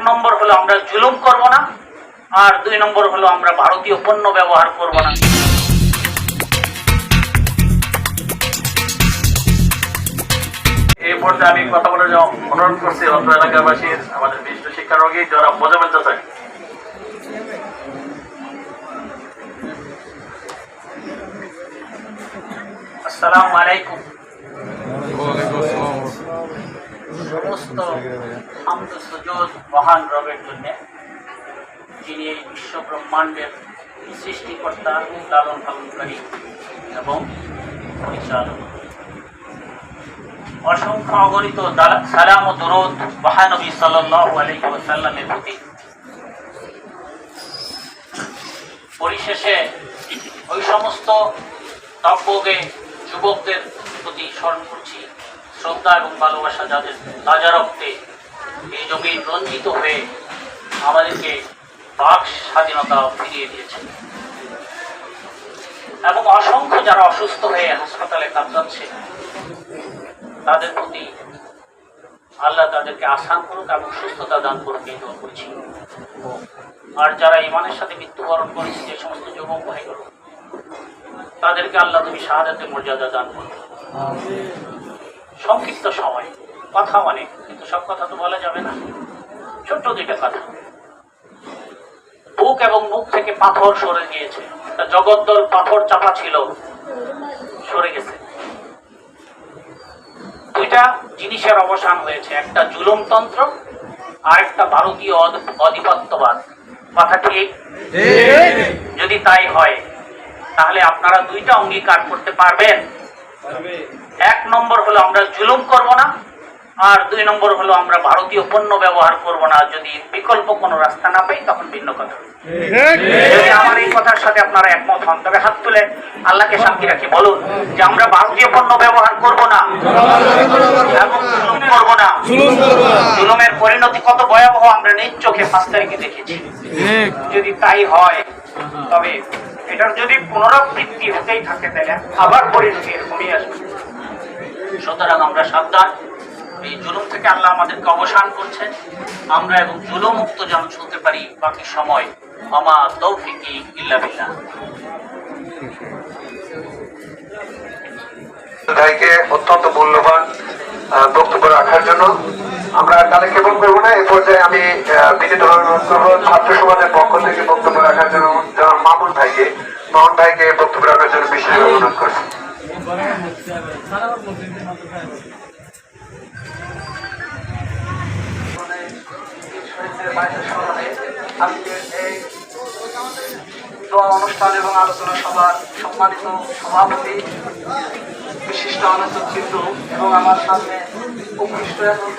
নম্বর হলো আমরা জুলুম করব না, আর 2 নম্বর হলো আমরা ভারতীয় পণ্য ব্যবহার করব না। এই পর্যায়ে আমি কথা বলে অনুরোধ করছি অত্র এলাকাবাসীর আমাদের বিশিষ্ট শিক্ষানবী যারা মোজাম্মেল চাচা। আসসালামু আলাইকুম। সমস্ত হামদ সুজুদ মহান রবের জন্য, যিনি এই বিশ্ব ব্রহ্মাণ্ডের সৃষ্টিকর্তা, লালন পালনকারী এবং পরিচালক। অসংখ্য অগণিত সালাম ও দরুদ মহানবী সাল্লাল্লাহু আলাইহি ওয়াসাল্লামের প্রতি। পরিশেষে ওই সমস্ত নব্যগে যুবকদের প্রতি স্মরণ করছি শ্রদ্ধা এবং ভালোবাসা, যাদের তাজা রক্তে এই জমিন রঞ্জিত হয়ে আমাদেরকে বাক স্বাধীনতা ফিরিয়ে দিয়েছে, এবং অসংখ্য যারা অসুস্থ হয়ে হাসপাতালে কাতরাচ্ছে তাদের প্রতি আল্লাহ তাদেরকে আসান করুক এবং সুস্থতা দান করুক, এই দোয়া করছি। আর যারা ইমানের সাথে মৃত্যুবরণ করেছে, যে সমস্ত যুবক ভাইগুলো, তাদেরকে আল্লাহ তুমি শাহাদাতের মর্যাদা দান করো। সংক্ষিপ্ত সময়, কথা অনেক, কিন্তু সব কথা তো বলা যাবে না। ছোট্ট 2টা কথা। বুক এবং মুখ থেকে পাথর সরে গিয়েছে, একটা জগদ্দল পাথর চাপা ছিল, সরে গেছে। 2টা জিনিসের অবসান হয়েছে, একটা জুলুমতন্ত্র আর একটা ভারতীয় আধিপত্যবাদ। কথা ঠিক? যদি তাই হয় তাহলে আপনারা 2টা অঙ্গীকার করতে পারবেন। 1 নম্বর হলো আমরা জুলুম করব না, আর 2 নম্বর হলো আমরা ভারতীয় পণ্য ব্যবহার করব না। যদি বিকল্প কোনো রাস্তা না পাই তখন ভিন্ন কথা। যদি আমার এই কথার সাথে আপনারা একমত হন তবে হাত তুলে আল্লাহকে সাক্ষী রাখি বলুন যে আমরা ভারতীয় পণ্য ব্যবহার করব না এবং জুলুম করব না। জুলুমের পরিণতি কত ভয়াবহ আমরা নিজ চোখে 5 তারিখে দেখেছি। যদি তাই হয় তবে এটার যদি পুনরাবৃত্তি হতেই থাকে তাহলে আবার পরিণতি এরকমই আসবে। সুতরাং আমরা সাবধান, এই জুলুম থেকে আল্লাহ আমাদেরকে অবসান করছেন, আমরা এবং জুলুম মুক্ত যেন চলতে পারি বাকি সময়। আমা তৌফিকি ইল্লা বিল্লাহ। ভাইকে অত্যন্ত মূল্যবান বক্তব্য রাখার জন্য আমরা কালে কেবল করবো না। এই পর্যায়ে আমি বিনীতভাবে অনুরোধ করবো ছাত্র সমাজের পক্ষ থেকে বক্তব্য রাখার জন্য জনাব মামুন ভাইকে বক্তব্য রাখার জন্য বিশেষ অনুরোধ করছি। অনুষ্ঠান এবং আলোচনা সভার সম্মানিত সভাপতি, বিশিষ্ট আলোচক বিন্দু এবং আমার সামনে উপবিষ্ট এখন